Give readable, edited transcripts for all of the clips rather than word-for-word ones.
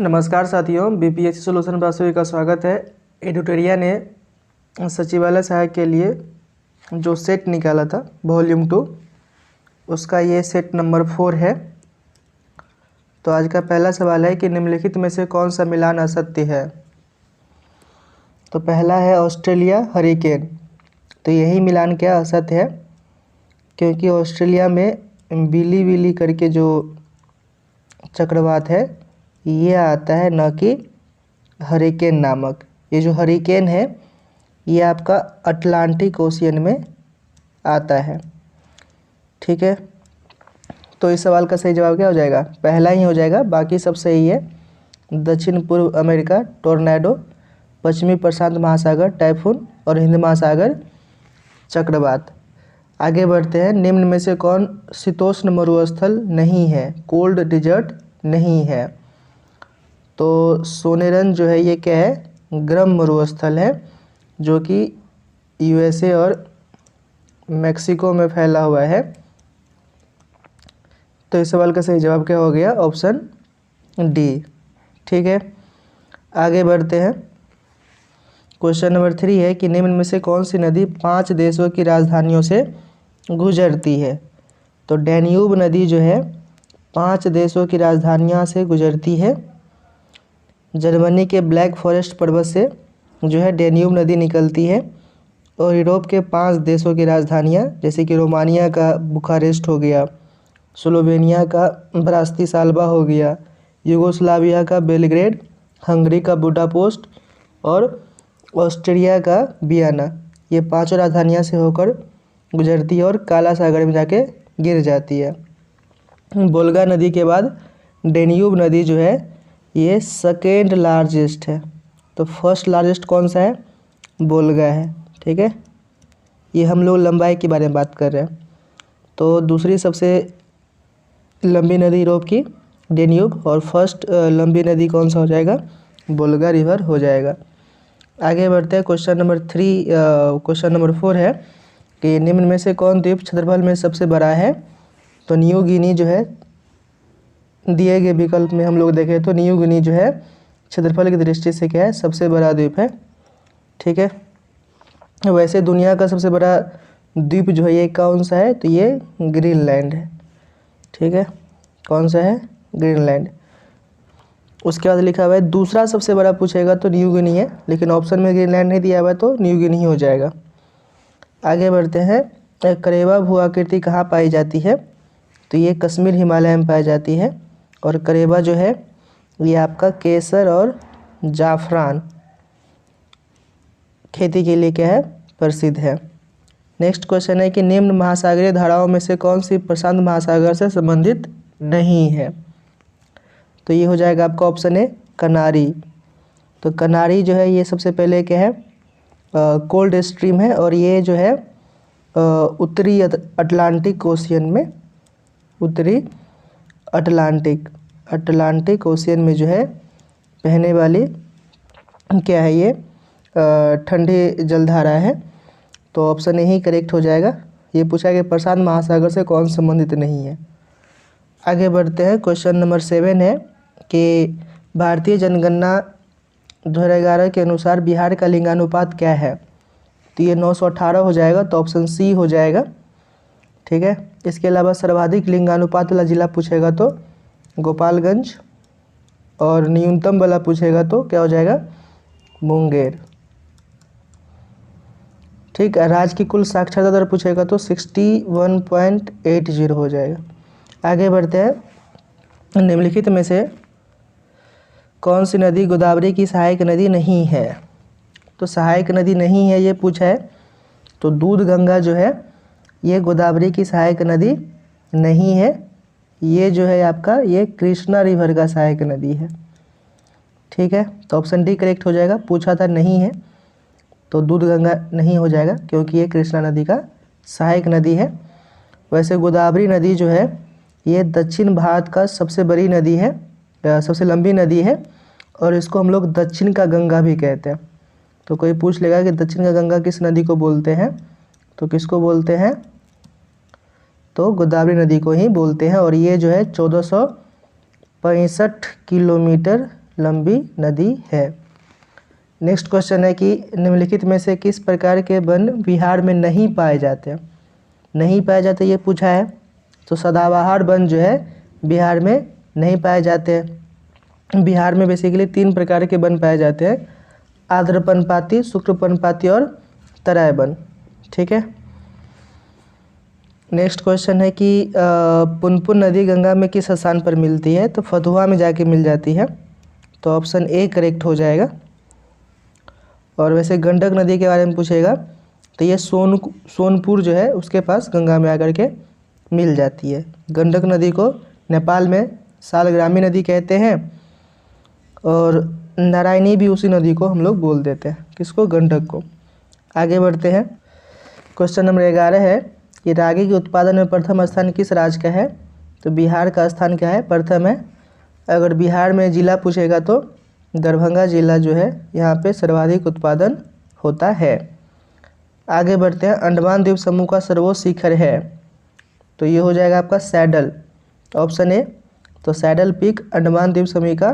नमस्कार साथियों, BPSC solution पर आप सभी का स्वागत है। एडुटोरिया ने सचिवालय सहायक के लिए जो सेट निकाला था वॉल्यूम 2, उसका ये सेट नंबर 4 है। तो आज का पहला सवाल है कि निम्नलिखित में से कौन सा मिलान असत्य है। तो पहला है ऑस्ट्रेलिया हरिकेन। तो यही मिलान क्या असत्य है, क्योंकि ऑस्ट्रेलिया में बिली बिली करके जो चक्रवात है ये आता है, न कि हरिकेन नामक। ये जो हरिकेन है ये आपका अटलांटिक ओशियन में आता है। ठीक है, तो इस सवाल का सही जवाब क्या हो जाएगा? पहला ही हो जाएगा, बाकी सब सही है। दक्षिण पूर्व अमेरिका टोर्नेडो, पश्चिमी प्रशांत महासागर टाइफून और हिंद महासागर चक्रवात। आगे बढ़ते हैं। निम्न में से कौन शीतोष्ण मरुस्थल नहीं है, कोल्ड डिजर्ट नहीं है? तो सोनेरन जो है ये क्या है? गर्म मरुस्थल है, जो कि यूएसए और मेक्सिको में फैला हुआ है। तो इस सवाल का सही जवाब क्या हो गया? Option D. ठीक है, आगे बढ़ते हैं। क्वेश्चन नंबर 3 है कि निम्न में से कौन सी नदी 5 देशों की राजधानियों से गुजरती है? तो डैन्यूब नदी जो है 5 देशों की राजधानियों से गुजरती है। जर्मनी के ब्लैक फॉरेस्ट पर्वत से जो है डैन्यूब नदी निकलती है। और यूरोप के 5 देशों की राजधानियाँ, जैसे कि रोमानिया का बुखारेस्ट हो गया, स्लोवेनिया का ब्रातिस्लावा हो गया, यूगोस्लाविया का बेलग्रेड, हंगरी का बुडापेस्ट और ऑस्ट्रिया का वियना, ये 5 राजधानियाँ से होकर गुजरती है और काला सागर में जाके गिर जाती है। वोल्गा नदी के बाद डैन्यूब नदी जो है ये सेकेंड लार्जेस्ट है। तो फर्स्ट लार्जेस्ट कौन सा है? वोल्गा है। ठीक है, ये हम लोग लंबाई के बारे में बात कर रहे हैं। तो दूसरी सबसे लंबी नदी यूरोप की डैन्यूब, और फर्स्ट लंबी नदी कौन सा हो जाएगा? वोल्गा रिवर हो जाएगा। आगे बढ़ते हैं। क्वेश्चन नंबर 4 है कि निम्न में से कौन द्वीप क्षेत्रफल में सबसे बड़ा है? तो न्यू गिनी जो है, दिए गए विकल्प में हम लोग देखें तो न्यू गिनी जो है क्षेत्रफल की दृष्टि से क्या है? सबसे बड़ा द्वीप है। ठीक है, वैसे दुनिया का सबसे बड़ा द्वीप जो है ये कौन सा है? तो ये ग्रीनलैंड है। ठीक है, कौन सा है? ग्रीनलैंड। उसके बाद लिखा हुआ है दूसरा सबसे बड़ा पूछेगा तो न्यू गिनी है, लेकिन ऑप्शन में ग्रीनलैंड नहीं दिया हुआ है तो न्यू गिनी हो जाएगा। आगे बढ़ते हैं। करेवा भू आकृति कहाँ पाई जाती है? तो ये कश्मीर हिमालय में पाई जाती है। और करेवा जो है ये आपका केसर और जाफरान खेती के लिए क्या है? प्रसिद्ध है। नेक्स्ट क्वेश्चन है कि निम्न महासागरीय धाराओं में से कौन सी प्रशांत महासागर से संबंधित नहीं है? तो ये हो जाएगा आपका ऑप्शन है कनारी। तो कनारी जो है ये सबसे पहले क्या है? कोल्ड स्ट्रीम है, और ये जो है उत्तरी अटलांटिक ओशियन में, उत्तरी अटलांटिक ओशियन में जो है बहने वाली क्या है? ये ठंडी जलधारा है। तो ऑप्शन ही करेक्ट हो जाएगा। ये पूछा है कि प्रशांत महासागर से कौन संबंधित नहीं है। आगे बढ़ते हैं। क्वेश्चन नंबर 7 है कि भारतीय जनगणना 2011 के अनुसार बिहार का लिंगानुपात क्या है? तो ये 918 हो जाएगा, तो ऑप्शन सी हो जाएगा। ठीक है, इसके अलावा सर्वाधिक लिंगानुपात वाला जिला पूछेगा तो गोपालगंज, और न्यूनतम वाला पूछेगा तो क्या हो जाएगा? मुंगेर। ठीक है, राज्य की कुल साक्षरता दर पूछेगा तो 61.80 हो जाएगा। आगे बढ़ते हैं। निम्नलिखित में से कौन सी नदी गोदावरी की सहायक नदी नहीं है? तो सहायक नदी नहीं है ये पूछा है, तो दूध गंगा जो है ये गोदावरी की सहायक नदी नहीं है। ये जो है आपका ये कृष्णा रिवर का सहायक नदी है। ठीक है, तो ऑप्शन डी करेक्ट हो जाएगा। पूछा था नहीं है तो दूध गंगा नहीं हो जाएगा, क्योंकि ये कृष्णा नदी का सहायक नदी है। वैसे गोदावरी नदी जो है ये दक्षिण भारत का सबसे बड़ी नदी है, सबसे लंबी नदी है, और इसको हम लोग दक्षिण का गंगा भी कहते हैं। तो कोई पूछ लेगा कि दक्षिण का गंगा किस नदी को बोलते हैं? तो किसको बोलते हैं? तो गोदावरी नदी को ही बोलते हैं। और ये जो है 1465 किलोमीटर लंबी नदी है। नेक्स्ट क्वेश्चन है कि निम्नलिखित में से किस प्रकार के वन बिहार में नहीं पाए जाते? नहीं पाए जाते ये पूछा है। तो सदाबहार वन जो है बिहार में नहीं पाए जाते हैं। बिहार में बेसिकली 3 प्रकार के वन पाए जाते हैं, आर्द्रपर्णपाती, शुष्कपर्णपाती और तराई वन। ठीक है। नेक्स्ट क्वेश्चन है कि पुनपुन नदी गंगा में किस स्थान पर मिलती है? तो फतुहा में जाके मिल जाती है। तो ऑप्शन ए करेक्ट हो जाएगा। और वैसे गंडक नदी के बारे में पूछेगा तो ये सोनपुर जो है उसके पास गंगा में आकर के मिल जाती है। गंडक नदी को नेपाल में सालग्रामी नदी कहते हैं और नारायणी भी उसी नदी को हम लोग बोल देते हैं। किसको? गंडक को। आगे बढ़ते हैं। क्वेश्चन नंबर 11 है कि रागी के उत्पादन में प्रथम स्थान किस राज्य का है? तो बिहार का स्थान क्या है? प्रथम है। अगर बिहार में जिला पूछेगा तो दरभंगा जिला जो है यहाँ पे सर्वाधिक उत्पादन होता है। आगे बढ़ते हैं। अंडमान द्वीप समूह का सर्वोच्च शिखर है तो ये हो जाएगा आपका सैडल, ऑप्शन ए। तो सैडल पीक अंडमान द्वीप समूह का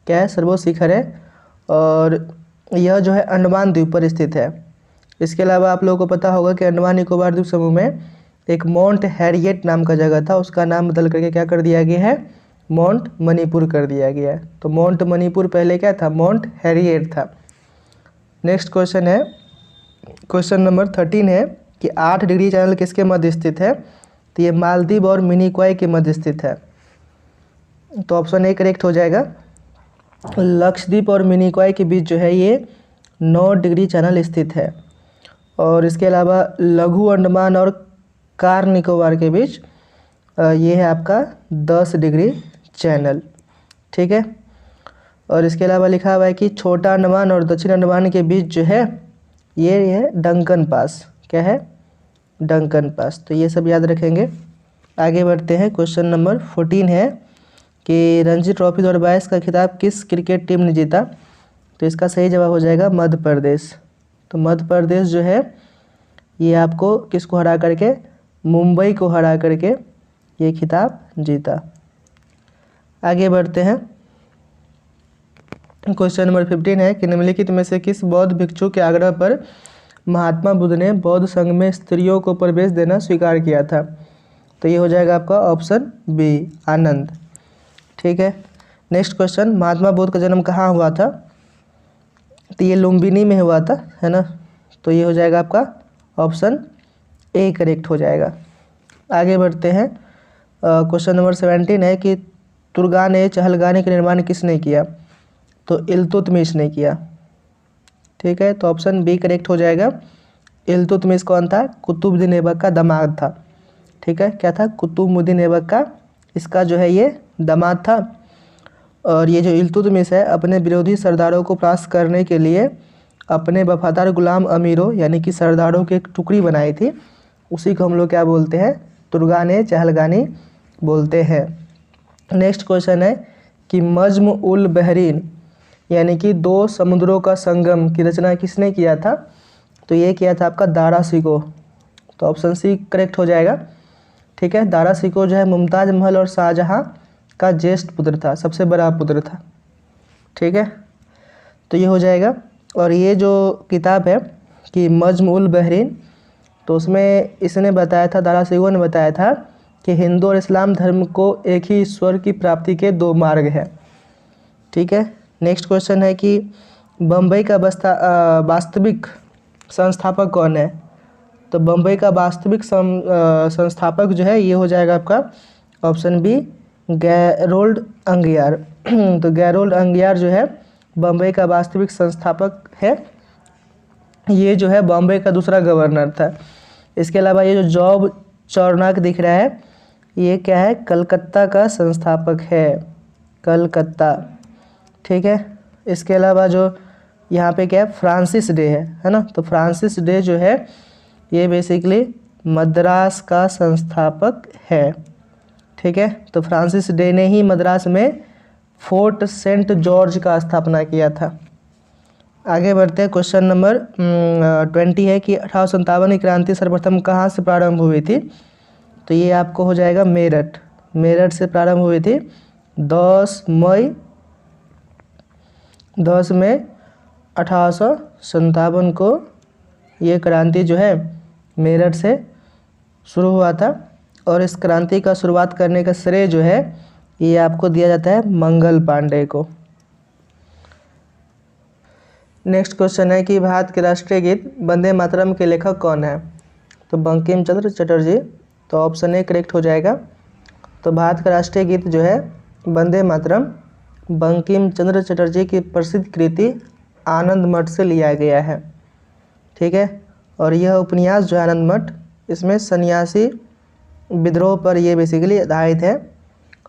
क्या है? सर्वोच्च शिखर है और यह जो है अंडमान द्वीप पर स्थित है। इसके अलावा आप लोगों को पता होगा कि अंडमान निकोबार द्वीप समूह में एक माउंट हैरियट नाम का जगह था, उसका नाम बदल करके क्या कर दिया गया है? माउंट मणिपुर कर दिया गया है। तो माउंट मणिपुर पहले क्या था? माउंट हैरियट था। नेक्स्ट क्वेश्चन है, क्वेश्चन नंबर 13 है कि 8 डिग्री चैनल किसके मध्य स्थित है? तो ये मालदीव और मिनिकॉय के मध्य स्थित है। तो ऑप्शन ए करेक्ट हो जाएगा। लक्षद्वीप और मिनिकॉय के बीच जो है ये 9 डिग्री चैनल स्थित है। और इसके अलावा लघु अंडमान और कार निकोबार के बीच ये है आपका 10 डिग्री चैनल। ठीक है। और इसके अलावा लिखा हुआ है कि छोटा अंडमान और दक्षिण अंडमान के बीच जो है ये है डंकन पास। क्या है? Duncan pass. तो ये सब याद रखेंगे। आगे बढ़ते हैं। क्वेश्चन नंबर 14 है कि रणजी ट्रॉफी 2022 का खिताब किस क्रिकेट टीम ने जीता? तो इसका सही जवाब हो जाएगा मध्य प्रदेश। तो मध्य प्रदेश जो है ये आपको किसको हरा करके? मुंबई को हरा करके ये खिताब जीता। आगे बढ़ते हैं। क्वेश्चन नंबर 15 है कि निम्नलिखित में से किस बौद्ध भिक्षु के आग्रह पर महात्मा बुद्ध ने बौद्ध संघ में स्त्रियों को प्रवेश देना स्वीकार किया था? तो ये हो जाएगा आपका ऑप्शन बी, आनंद। ठीक है। नेक्स्ट क्वेश्चन, महात्मा बुद्ध का जन्म कहाँ हुआ था? तो ये लुम्बिनी में हुआ था, है ना। तो ये हो जाएगा आपका ऑप्शन ए करेक्ट हो जाएगा। आगे बढ़ते हैं। क्वेश्चन नंबर 17 है कि तुर्गान-ए चहलगानी का निर्माण किसने किया? तो इल्तुतमिश ने किया। ठीक है। तो ऑप्शन बी करेक्ट हो जाएगा। इल्तुतमिश कौन था? कुतुबुद्दीन ऐबक का दामाद था। ठीक है। क्या था? कुतुबुद्दीन ऐबक का इसका जो है ये दामाद था। और ये जो इल्तुतमिश है अपने विरोधी सरदारों को परास्त करने के लिए अपने वफादार गुलाम अमीरों यानी कि सरदारों की एक टुकड़ी बनाई थी, उसी को हम लोग क्या बोलते हैं? तुर्गान-ए चहलगानी बोलते हैं। नेक्स्ट क्वेश्चन है कि मज्म उल बहरीन यानी कि 2 समुद्रों का संगम की रचना किसने किया था? तो ये किया था आपका दारा शिकोह। तो ऑप्शन सी करेक्ट हो जाएगा। ठीक है। दारा शिकोह जो है मुमताज़ महल और शाहजहाँ का ज्येष्ठ पुत्र था, सबसे बड़ा पुत्र था। ठीक है। तो ये हो जाएगा। और ये जो किताब है कि मज्म उल बहरीन, तो उसमें इसने बताया था, दारा शिकोह ने बताया था कि हिंदू और इस्लाम धर्म को एक ही ईश्वर की प्राप्ति के 2 मार्ग हैं। ठीक है। नेक्स्ट क्वेश्चन है कि बम्बई का वास्तविक संस्थापक कौन है? तो बम्बई का वास्तविक संस्थापक जो है ये हो जाएगा आपका ऑप्शन बी, गैरोल्ड अंगियार। तो गैरोल्ड अंगियार जो है बम्बई का वास्तविक संस्थापक है। ये जो है बॉम्बे का दूसरा गवर्नर था। इसके अलावा ये जो जॉब चौरनाक दिख रहा है ये क्या है? कलकत्ता का संस्थापक है, कलकत्ता। ठीक है। इसके अलावा जो यहाँ पे क्या है? फ्रांसिस डे है ना। तो फ्रांसिस डे जो है ये बेसिकली मद्रास का संस्थापक है। ठीक है। तो फ्रांसिस डे ने ही मद्रास में फोर्ट सेंट जॉर्ज का स्थापना किया था। आगे बढ़ते हैं। क्वेश्चन नंबर 20 है कि 1857 की क्रांति सर्वप्रथम कहाँ से प्रारंभ हुई थी? तो ये आपको हो जाएगा मेरठ। मेरठ से प्रारंभ हुई थी 10 मई 10 मई 1857 को ये क्रांति जो है मेरठ से शुरू हुआ था। और इस क्रांति का शुरुआत करने का श्रेय जो है ये आपको दिया जाता है मंगल पांडे को। नेक्स्ट क्वेश्चन है कि भारत के राष्ट्रीय गीत वंदे मातरम के लेखक कौन है? तो बंकिम चंद्र चटर्जी। तो ऑप्शन ए करेक्ट हो जाएगा। तो भारत का राष्ट्रीय गीत जो है वंदे मातरम बंकिम चंद्र चटर्जी की प्रसिद्ध कृति आनंद मठ से लिया गया है। ठीक है। और यह उपन्यास जो है आनंद मठ, इसमें सन्यासी विद्रोह पर यह बेसिकली आधारित है।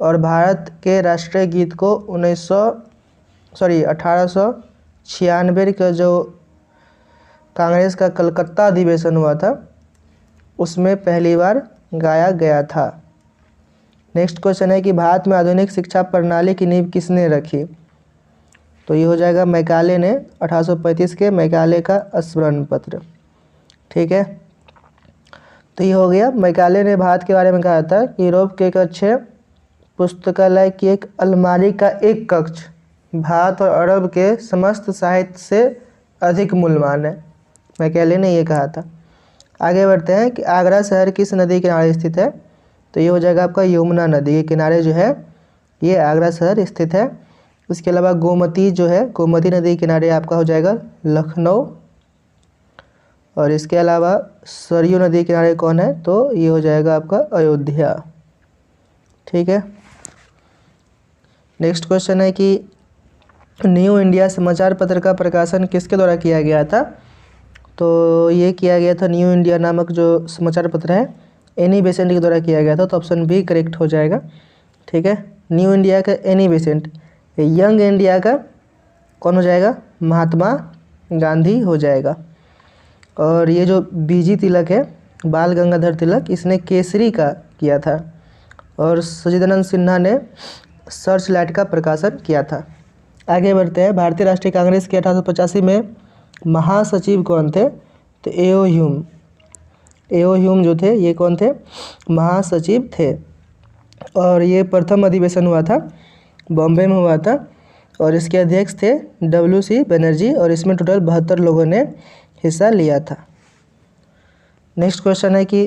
और भारत के राष्ट्रीय गीत को 1896 का जो कांग्रेस का कलकत्ता अधिवेशन हुआ था उसमें पहली बार गाया गया था। नेक्स्ट क्वेश्चन है कि भारत में आधुनिक शिक्षा प्रणाली की नींव किसने रखी? तो ये हो जाएगा मैकाले ने, 1835 के मैकाले का स्मरण पत्र। ठीक है। तो ये हो गया। मैकाले ने भारत के बारे में कहा था कि यूरोप के एक अच्छे पुस्तकालय की एक अलमारी का एक कक्ष भारत और अरब के समस्त साहित्य से अधिक मूल्यवान है। मैकाले ने ये कहा था। आगे बढ़ते हैं कि आगरा शहर किस नदी के किनारे स्थित है? तो ये हो जाएगा आपका यमुना नदी के किनारे जो है ये आगरा शहर स्थित है। उसके अलावा गोमती जो है गोमती नदी के किनारे आपका हो जाएगा लखनऊ। और इसके अलावा सरयू नदी के किनारे कौन है? तो ये हो जाएगा आपका अयोध्या। ठीक है। नेक्स्ट क्वेश्चन है कि न्यू इंडिया समाचार पत्र का प्रकाशन किसके द्वारा किया गया था? तो ये किया गया था न्यू इंडिया नामक जो समाचार पत्र है एनी बेसेंट के द्वारा किया गया था। तो ऑप्शन बी करेक्ट हो जाएगा। ठीक है। न्यू इंडिया का एनी बेसेंट, यंग इंडिया का कौन हो जाएगा? महात्मा गांधी हो जाएगा। और ये जो बीजी तिलक है बाल गंगाधर तिलक, इसने केसरी का किया था। और सचिदानंद सिन्हा ने सर्च लाइट का प्रकाशन किया था। आगे बढ़ते हैं। भारतीय राष्ट्रीय कांग्रेस के 1885 में महासचिव कौन थे? तो एओ ह्यूम जो थे ये कौन थे? महासचिव थे। और ये प्रथम अधिवेशन हुआ था बॉम्बे में हुआ था। और इसके अध्यक्ष थे WC बनर्जी। और इसमें टोटल 72 लोगों ने हिस्सा लिया था। नेक्स्ट क्वेश्चन है कि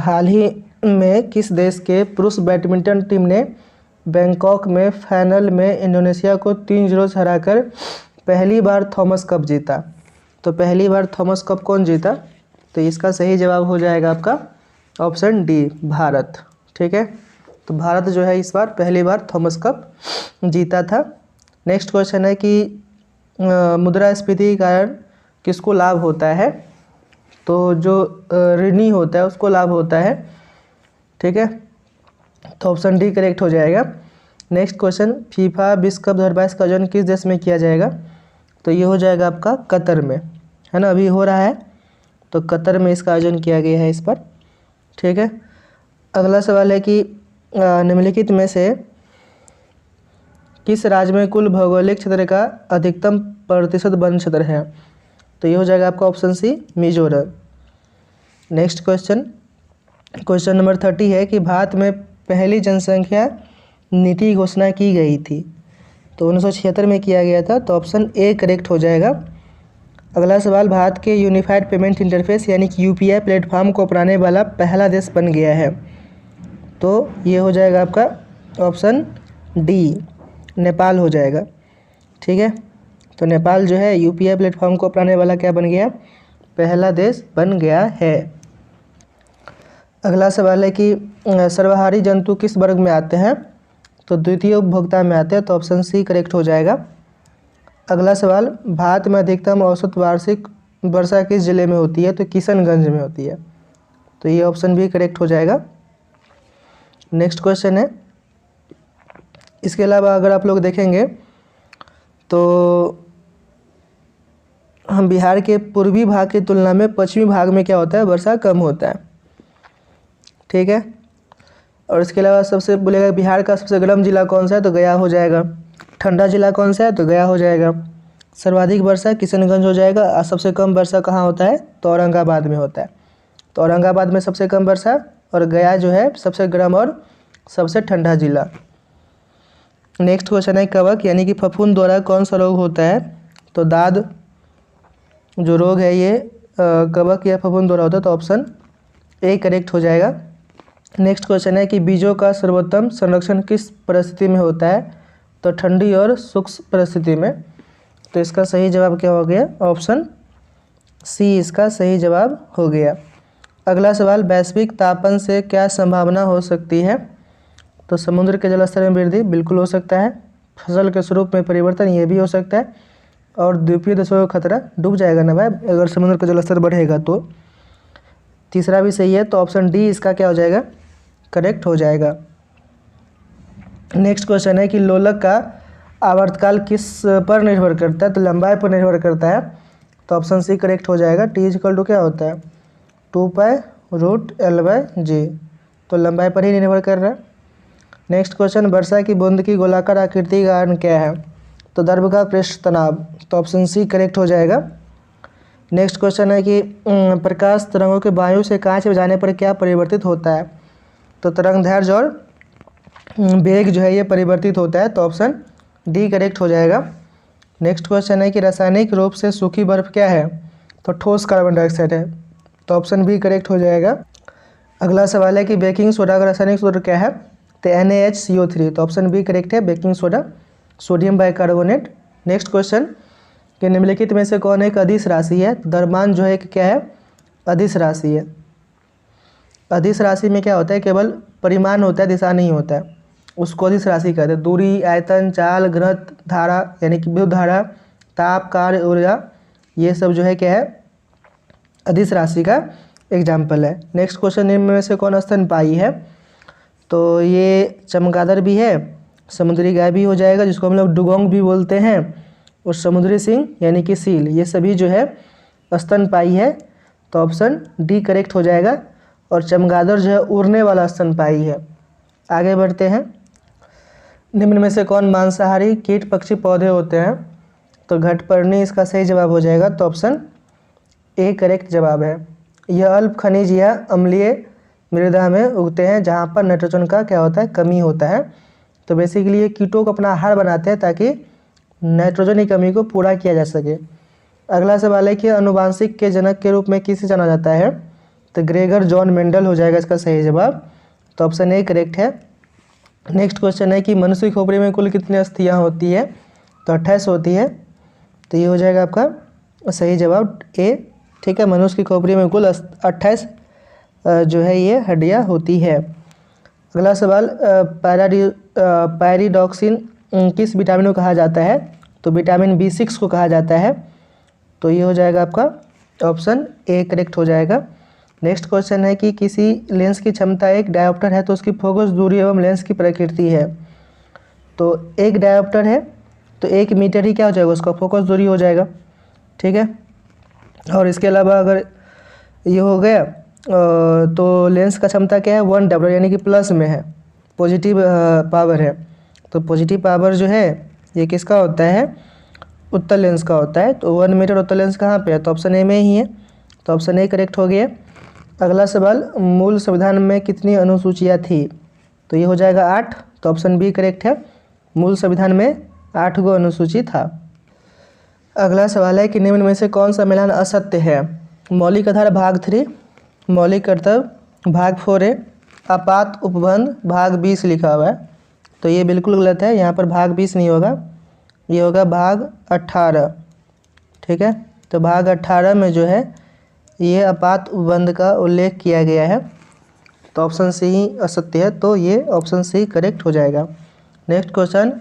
हाल ही में किस देश के पुरुष बैडमिंटन टीम ने बैंकॉक में फाइनल में इंडोनेशिया को 3-0 से हराकर पहली बार थॉमस कप जीता? तो पहली बार थॉमस कप कौन जीता? तो इसका सही जवाब हो जाएगा आपका ऑप्शन डी, भारत। ठीक है। तो भारत जो है इस बार पहली बार थॉमस कप जीता था। नेक्स्ट क्वेश्चन है कि मुद्रास्फीति के कारण किसको लाभ होता है? तो जो ऋणी होता है उसको लाभ होता है। ठीक है। तो ऑप्शन डी करेक्ट हो जाएगा। नेक्स्ट क्वेश्चन, फीफा विश्व कप 2022 का आयोजन किस देश में किया जाएगा? तो ये हो जाएगा आपका कतर में, है ना, अभी हो रहा है। तो कतर में इसका आयोजन किया गया है इस पर। ठीक है। अगला सवाल है कि निम्नलिखित में से किस राज्य में कुल भौगोलिक क्षेत्र का अधिकतम प्रतिशत वन क्षेत्र है? तो ये हो जाएगा आपका option C, Mizoram. Next question number 30 है कि भारत में पहली जनसंख्या नीति की घोषणा की गई थी? तो 1976 में किया गया था। तो ऑप्शन ए करेक्ट हो जाएगा। अगला सवाल, भारत के यूनिफाइड पेमेंट इंटरफेस यानी कि UPI प्लेटफॉर्म को अपनाने वाला पहला देश बन गया है? तो ये हो जाएगा आपका ऑप्शन डी, नेपाल हो जाएगा। ठीक है। तो नेपाल जो है UPI प्लेटफॉर्म को अपनाने वाला क्या बन गया? पहला देश बन गया है। अगला सवाल है कि सर्वाहारी जंतु किस वर्ग में आते हैं? तो द्वितीय उपभोक्ता में आते हैं। तो ऑप्शन सी करेक्ट हो जाएगा। अगला सवाल, भारत में अधिकतम औसत वार्षिक वर्षा किस जिले में होती है? तो किशनगंज में होती है। तो ये ऑप्शन भी करेक्ट हो जाएगा। नेक्स्ट क्वेश्चन है, इसके अलावा अगर आप लोग देखेंगे तो हम बिहार के पूर्वी भाग की तुलना में पश्चिमी भाग में क्या होता है? वर्षा कम होता है। ठीक है। और इसके अलावा सबसे बोलेगा बिहार का सबसे गर्म जिला कौन सा है? तो गया हो जाएगा। ठंडा जिला कौन सा है? तो गया हो जाएगा। सर्वाधिक वर्षा किशनगंज हो जाएगा। और सबसे कम वर्षा कहाँ होता है? तो औरंगाबाद में होता है। तो औरंगाबाद में सबसे कम वर्षा, और गया जो है सबसे गर्म और सबसे ठंडा जिला। नेक्स्ट क्वेश्चन है कवक यानी कि फफूंद द्वारा कौन सा रोग होता है? तो दाद जो रोग है ये कवक या फफूंद द्वारा होता है, तो ऑप्शन ए करेक्ट हो जाएगा। नेक्स्ट क्वेश्चन है कि बीजों का सर्वोत्तम संरक्षण किस परिस्थिति में होता है? तो ठंडी और शुष्क परिस्थिति में। तो इसका सही जवाब क्या हो गया? ऑप्शन सी इसका सही जवाब हो गया। अगला सवाल, वैश्विक तापन से क्या संभावना हो सकती है? तो समुद्र के जलस्तर में वृद्धि बिल्कुल हो सकता है, फसल के स्वरूप में परिवर्तन ये भी हो सकता है, और द्वीपीय देशों का खतरा डूब जाएगा ना भाई अगर समुद्र का जलस्तर बढ़ेगा तो। तीसरा भी सही है, तो ऑप्शन डी इसका क्या हो जाएगा? करेक्ट हो जाएगा। नेक्स्ट क्वेश्चन है कि लोलक का आवर्तकाल किस पर निर्भर करता है? तो लंबाई पर निर्भर करता है, तो ऑप्शन सी करेक्ट हो जाएगा। टी इक्वल टू क्या होता है? 2π√L/g, तो लंबाई पर ही निर्भर कर रहा है। नेक्स्ट क्वेश्चन, वर्षा की बूंद की गोलाकार आकृति का कारण क्या है? तो द्रव का पृष्ठ तनाव, तो ऑप्शन सी करेक्ट हो जाएगा। नेक्स्ट क्वेश्चन है कि प्रकाश तरंगों के वायु से कांच में जाने पर क्या परिवर्तित होता है? तो तरंग दैर्ध्य और वेग जो है ये परिवर्तित होता है, तो ऑप्शन डी करेक्ट हो जाएगा। नेक्स्ट क्वेश्चन है कि रासायनिक रूप से सूखी बर्फ क्या है? तो ठोस कार्बन डाइऑक्साइड है, तो ऑप्शन बी करेक्ट हो जाएगा। अगला सवाल है कि बेकिंग सोडा का रासायनिक सूत्र क्या है? तो NaHCO3, तो ऑप्शन बी करेक्ट है, baking soda sodium bicarbonate. Next question कि निम्नलिखित में से कौन एक अदिश राशि है? द्रव्यमान जो है कि क्या है? अदिश राशि है। अदिश राशि में क्या होता है? केवल परिमाण होता है, दिशा नहीं होता है, उसको अदिश राशि कहते हैं। दूरी, आयतन, चाल, घनत्व, धारा यानी कि विद्युत धारा, ताप, कार्य, ऊर्जा, ये सब जो है क्या है? अदिश राशि का एग्जाम्पल है। नेक्स्ट क्वेश्चन, निम्न में से कौन स्तनपायी है? तो ये चमगादड़ भी है, समुद्री गाय भी हो जाएगा जिसको हम लोग डुगोंग भी बोलते हैं, और समुद्री सिंह यानी कि सील, ये सभी जो है स्तनपायी है, तो ऑप्शन डी करेक्ट हो जाएगा। और चमगादड़ जो है उड़ने वाला स्तनपायी है। आगे बढ़ते हैं, निम्न में से कौन मांसाहारी कीट पक्षी पौधे होते हैं? तो घटपर्णी इसका सही जवाब हो जाएगा, तो ऑप्शन ए करेक्ट जवाब है। यह अल्प खनिज या अम्लीय मृदा में उगते हैं जहाँ पर नाइट्रोजन का क्या होता है? कमी होता है। तो बेसिकली ये कीटों को अपना आहार बनाते हैं ताकि नाइट्रोजन की कमी को पूरा किया जा सके। अगला सवाल है कि आनुवांशिक के जनक के रूप में किसे जाना जाता है? तो ग्रेगर जॉन मेंडल हो जाएगा इसका सही जवाब, तो ऑप्शन ए करेक्ट है। नेक्स्ट क्वेश्चन है कि मनुष्य की खोपड़ी में कुल कितनी अस्थियाँ होती है? तो 28 होती है, तो ये हो जाएगा आपका सही जवाब ए। ठीक है, मनुष्य की खोपड़ी में कुल 28 जो है ये हड्डियाँ होती है। अगला सवाल, पैराडॉक्सिन किस विटामिन को कहा जाता है? तो विटामिन B6 को कहा जाता है, तो ये हो जाएगा आपका ऑप्शन ए करेक्ट हो जाएगा। नेक्स्ट क्वेश्चन है कि किसी लेंस की क्षमता एक डायोप्टर है तो उसकी फोकस दूरी एवं लेंस की प्रकृति है। तो एक डायोप्टर है तो 1 मीटर ही क्या हो जाएगा? उसका फोकस दूरी हो जाएगा। ठीक है, और इसके अलावा अगर ये हो गया तो लेंस का क्षमता क्या है? 1 डायोप्टर यानी कि प्लस में है, पॉजिटिव पावर है। तो पॉजिटिव पावर जो है ये किसका होता है? उत्तल लेंस का होता है। तो 1 मीटर उत्तल लेंस कहाँ पे है? तो ऑप्शन ए में ही है, तो ऑप्शन ए करेक्ट हो गया। अगला सवाल, मूल संविधान में कितनी अनुसूचियाँ थी? तो ये हो जाएगा 8, तो ऑप्शन बी करेक्ट है, मूल संविधान में 8 गो अनुसूची था। अगला सवाल है कि निम्न में से कौन सा मिलान असत्य है? मौलिक आधार भाग 3, मौलिक कर्तव्य भाग 4A, आपात उपबंध भाग 20 लिखा हुआ है, तो ये बिल्कुल गलत है। यहाँ पर भाग 20 नहीं होगा, ये होगा भाग 18। ठीक है, तो भाग 18 में जो है ये आपात उपबंध का उल्लेख किया गया है, तो ऑप्शन सी ही असत्य है, तो ये ऑप्शन सी करेक्ट हो जाएगा। नेक्स्ट क्वेश्चन,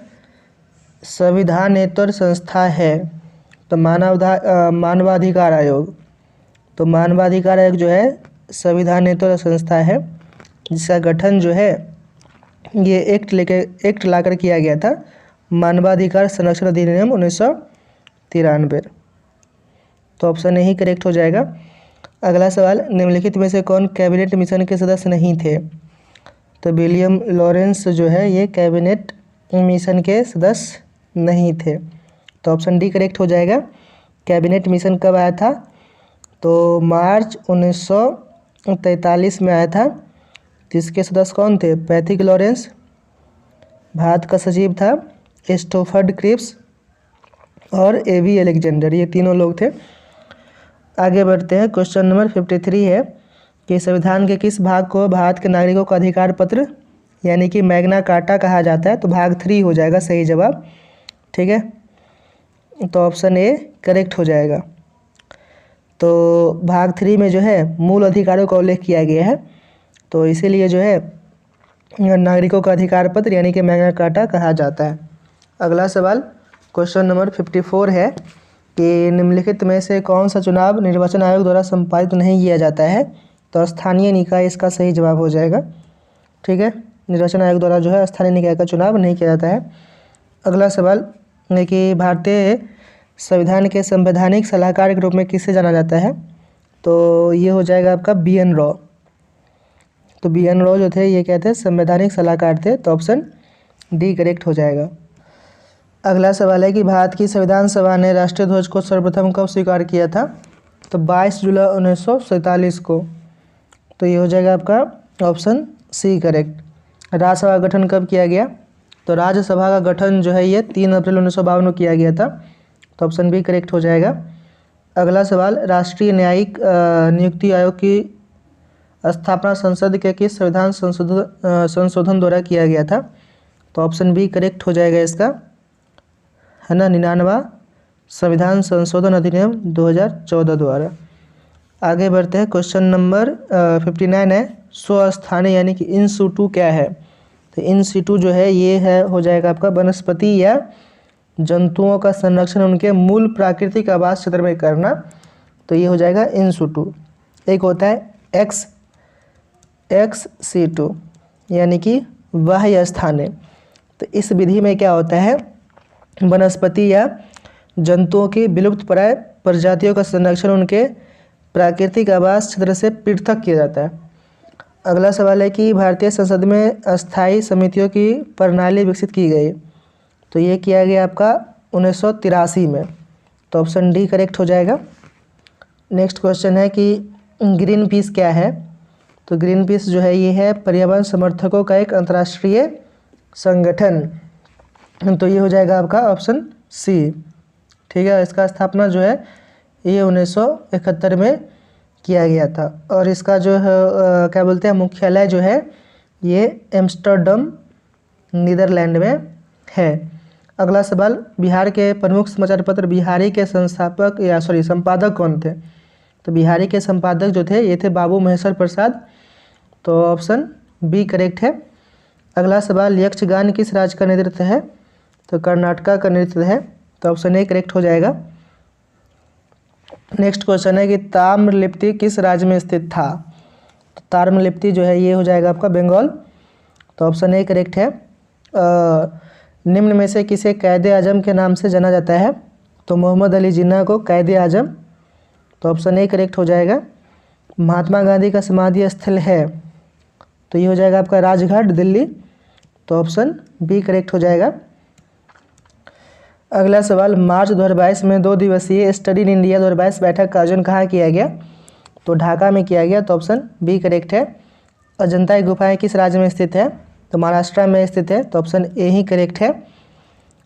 संविधानेतर संस्था है तो मानवाधिकार आयोग, तो मानवाधिकार आयोग जो है संविधानेतर संस्था है जिसका गठन जो है ये एक्ट लाकर किया गया था, मानवाधिकार संरक्षण अधिनियम 1993, तो ऑप्शन ही करेक्ट हो जाएगा। अगला सवाल, निम्नलिखित में से कौन कैबिनेट मिशन के सदस्य नहीं थे? तो विलियम लॉरेंस जो है ये कैबिनेट मिशन के सदस्य नहीं थे, तो ऑप्शन डी करेक्ट हो जाएगा। कैबिनेट मिशन कब आया था? तो मार्च 1943 में आया था। जिसके सदस्य कौन थे? पैथिक लॉरेंस, भारत का सचिव था स्टोफर्ड क्रिप्स और एवी अलेक्जेंडर, ये तीनों लोग थे। आगे बढ़ते हैं। क्वेश्चन नंबर 53 है कि संविधान के किस भाग को भारत के नागरिकों का अधिकार पत्र यानी कि मैग्ना कार्टा कहा जाता है? तो भाग 3 हो जाएगा सही जवाब। ठीक है, तो ऑप्शन ए करेक्ट हो जाएगा। तो भाग 3 में जो है मूल अधिकारों का उल्लेख किया गया है, तो इसीलिए जो है नागरिकों का अधिकार पत्र यानी कि मैग्ना कार्टा कहा जाता है। अगला सवाल क्वेश्चन नंबर 54 है कि निम्नलिखित में से कौन सा चुनाव निर्वाचन आयोग द्वारा संपादित नहीं किया जाता है? तो स्थानीय निकाय इसका सही जवाब हो जाएगा। ठीक है, निर्वाचन आयोग द्वारा जो है स्थानीय निकाय का चुनाव नहीं किया जाता है। अगला सवाल है कि भारतीय संविधान के संवैधानिक सलाहकार के रूप में किसे जाना जाता है? तो ये हो जाएगा आपका बी.एन. रॉ। तो बी.एन. रॉ जो थे ये क्या थे? संवैधानिक सलाहकार थे, तो ऑप्शन डी करेक्ट हो जाएगा। अगला सवाल है कि भारत की संविधान सभा ने राष्ट्रीय ध्वज को सर्वप्रथम कब स्वीकार किया था? तो 22 जुलाई 1947 को। तो ये हो जाएगा आपका ऑप्शन सी करेक्ट। राज्यसभा का गठन कब किया गया? तो राज्यसभा का गठन जो है ये 3 अप्रैल 1952 को किया गया था, तो ऑप्शन बी करेक्ट हो जाएगा। अगला सवाल, राष्ट्रीय न्यायिक नियुक्ति आयोग की स्थापना संसद के किस संविधान संशोधन द्वारा किया गया था? तो ऑप्शन बी करेक्ट हो जाएगा इसका, है ना, 99वां संविधान संशोधन अधिनियम 2014 द्वारा। आगे बढ़ते हैं। क्वेश्चन नंबर 59 है स्वस्थानीय यानी कि इन सिटू क्या है? तो इन सिटू जो है ये है हो जाएगा आपका वनस्पति या जंतुओं का संरक्षण उनके मूल प्राकृतिक आवास क्षेत्र में करना, तो ये हो जाएगा इन सिटू। एक होता है एक्स सिटू यानी कि बाह्य स्थानीय। तो इस विधि में क्या होता है, वनस्पति या जंतुओं की विलुप्तप्राय प्रजातियों का संरक्षण उनके प्राकृतिक आवास क्षेत्र से पृथक किया जाता है। अगला सवाल है कि भारतीय संसद में अस्थायी समितियों की प्रणाली विकसित की गई, तो ये किया गया आपका 1983 में, तो ऑप्शन डी करेक्ट हो जाएगा। नेक्स्ट क्वेश्चन है कि ग्रीन पीस क्या है? तो ग्रीन पीस जो है ये है पर्यावरण समर्थकों का एक अंतर्राष्ट्रीय संगठन, तो ये हो जाएगा आपका ऑप्शन सी। ठीक है, इसका स्थापना जो है ये 1971 में किया गया था और इसका जो है क्या बोलते हैं मुख्यालय जो है ये एम्स्टर्डम नीदरलैंड में है। अगला सवाल, बिहार के प्रमुख समाचार पत्र बिहारी के संपादक कौन थे? तो बिहारी के संपादक जो थे ये थे बाबू महेश्वर प्रसाद, तो ऑप्शन बी करेक्ट है। अगला सवाल, यक्षगान किस राज्य का नृत्य है? तो कर्नाटका का नृत्य है, तो ऑप्शन ए करेक्ट हो जाएगा। नेक्स्ट क्वेश्चन है कि ताम्रलिप्ति किस राज्य में स्थित था? तो ताम्रलिप्ति जो है ये हो जाएगा आपका बंगाल, तो ऑप्शन ए करेक्ट है। निम्न में से किसे कैद आजम के नाम से जाना जाता है? तो मोहम्मद अली जिन्ना को कैद आजम, तो ऑप्शन ए करेक्ट हो जाएगा। महात्मा गांधी का समाधि स्थल है, तो ये हो जाएगा आपका राजघाट दिल्ली, तो ऑप्शन बी करेक्ट हो जाएगा। अगला सवाल, मार्च 2022 में 2 दिवसीय स्टडी इन इंडिया 2022 बैठक का आयोजन कहाँ किया गया? तो ढाका में किया गया, तो ऑप्शन बी करेक्ट है। अजंता की गुफाएं किस राज्य में स्थित है? तो महाराष्ट्र में स्थित है, तो ऑप्शन ए ही करेक्ट है।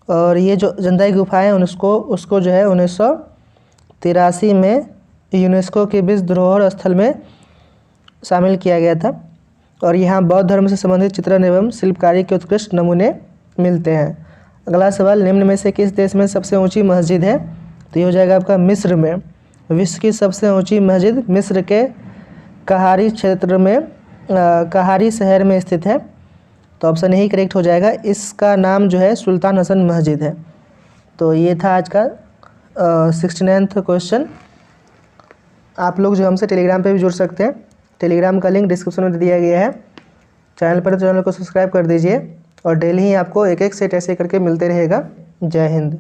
और ये जो अजंता की गुफाएं उसको जो है 1983 में यूनेस्को के विश्व धरोहर स्थल में शामिल किया गया था और यहाँ बौद्ध धर्म से संबंधित चित्रण एवं शिल्पकारी के उत्कृष्ट नमूने मिलते हैं। अगला सवाल, निम्न में से किस देश में सबसे ऊंची मस्जिद है? तो ये हो जाएगा आपका मिस्र में। विश्व की सबसे ऊंची मस्जिद मिस्र के कहारी क्षेत्र में कहारी शहर में स्थित है, तो ऑप्शन यही करेक्ट हो जाएगा। इसका नाम जो है सुल्तान हसन मस्जिद है। तो ये था आज का 69वां क्वेश्चन। आप लोग जो हमसे टेलीग्राम पे भी जुड़ सकते हैं, टेलीग्राम का लिंक डिस्क्रिप्शन में दिया गया है। चैनल पर चैनल को सब्सक्राइब कर दीजिए और डेली ही आपको एक एक सेट ऐसे करके मिलते रहेगा। जय हिंद।